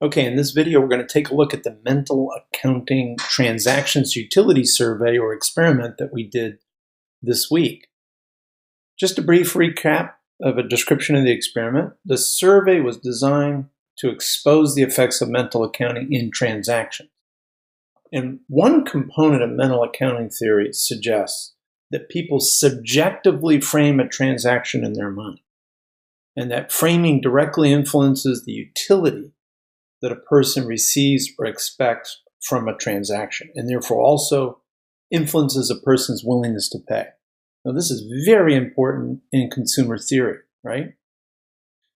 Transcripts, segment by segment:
Okay, in this video, we're going to take a look at the mental accounting transactions utility survey or experiment that we did this week. Just a brief recap of a description of the experiment. The survey was designed to expose the effects of mental accounting in transactions. And one component of mental accounting theory suggests that people subjectively frame a transaction in their mind, and that framing directly influences the utility that a person receives or expects from a transaction, and therefore also influences a person's willingness to pay. Now, this is very important in consumer theory, right?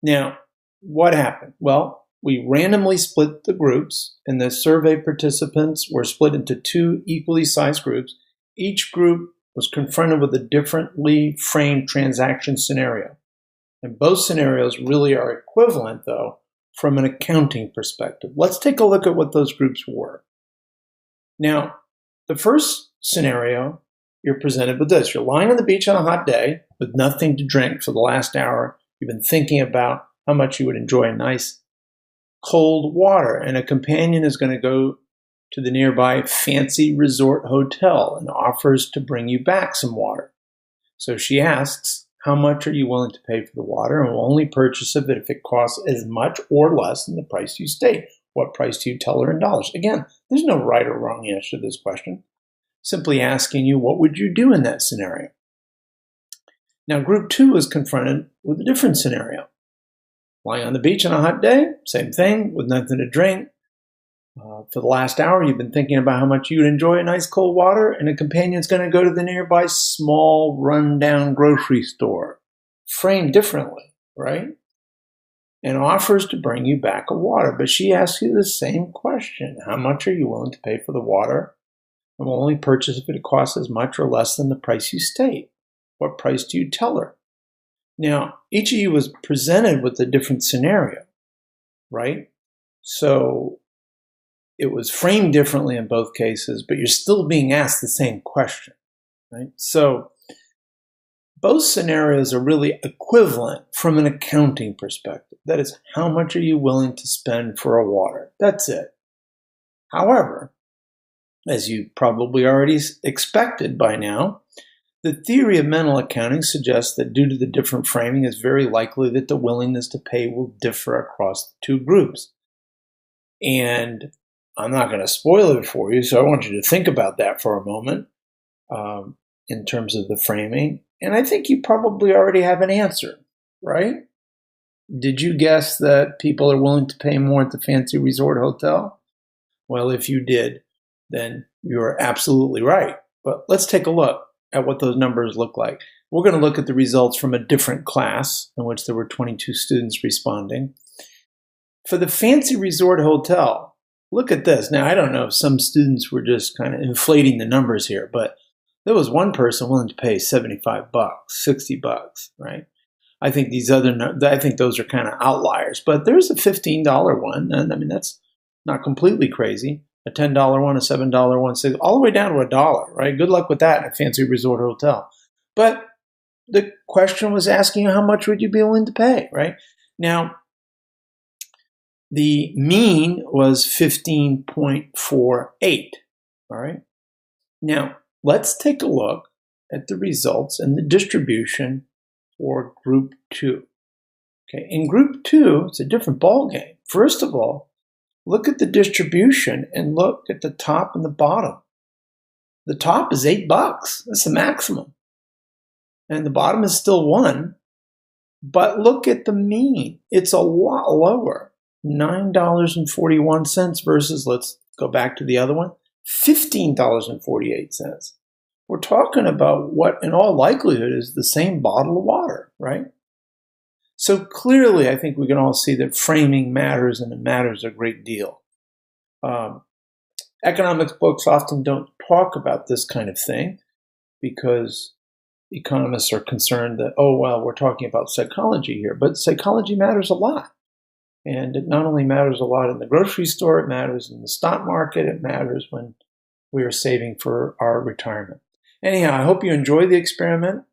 Now, what happened? Well, we randomly split the groups, and the survey participants were split into two equally sized groups. Each group was confronted with a differently framed transaction scenario. And both scenarios really are equivalent, though, from an accounting perspective. Let's take a look at what those groups were. Now, the first scenario, you're presented with this. You're lying on the beach on a hot day with nothing to drink for the last hour. You've been thinking about how much you would enjoy a nice cold water, and a companion is going to go to the nearby fancy resort hotel and offers to bring you back some water. So she asks, how much are you willing to pay for the water, and will only purchase it if it costs as much or less than the price you state? What price do you tell her in dollars? Again, there's no right or wrong answer to this question. Simply asking you, what would you do in that scenario? Now, group two is confronted with a different scenario. Lying on the beach on a hot day, same thing, with nothing to drink. For the last hour, you've been thinking about how much you'd enjoy a nice cold water, and a companion's going to go to the nearby small, run-down grocery store, framed differently, right? And offers to bring you back a water. But she asks you the same question. How much are you willing to pay for the water? And will only purchase if it costs as much or less than the price you state. What price do you tell her? Now, each of you was presented with a different scenario, right? So it was framed differently in both cases, but you're still being asked the same question, right? So both scenarios are really equivalent from an accounting perspective. That is, how much are you willing to spend for a water? That's it. However, as you probably already expected by now, the theory of mental accounting suggests that due to the different framing, it's very likely that the willingness to pay will differ across the two groups. And I'm not going to spoil it for you, so I want you to think about that for a moment in terms of the framing. And I think you probably already have an answer, right? Did you guess that people are willing to pay more at the fancy resort hotel? Well, if you did, then you're absolutely right. But let's take a look at what those numbers look like. We're going to look at the results from a different class in which there were 22 students responding. For the fancy resort hotel, look at this. Now, I don't know if some students were just kind of inflating the numbers here, but there was one person willing to pay $75, $60, right? I think those are kind of outliers, but there's a $15 one, and I mean, that's not completely crazy. A $10 one, a $7 one, all the way down to $1, right? Good luck with that in a fancy resort hotel. But the question was asking you, how much would you be willing to pay, right? Now, the mean was 15.48, all right? Now, let's take a look at the results and the distribution for group two. Okay, in group two, it's a different ballgame. First of all, look at the distribution and look at the top and the bottom. The top is $8. That's the maximum. And the bottom is still 1. But look at the mean. It's a lot lower. $9.41 versus, let's go back to the other one, $15.48. We're talking about what, in all likelihood, is the same bottle of water, right? So clearly, I think we can all see that framing matters, and it matters a great deal. Economics books often don't talk about this kind of thing because economists are concerned that, oh, well, we're talking about psychology here. But psychology matters a lot. And it not only matters a lot in the grocery store, it matters in the stock market, it matters when we are saving for our retirement. Anyhow, I hope you enjoyed the experiment,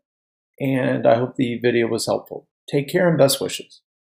and I hope the video was helpful. Take care and best wishes.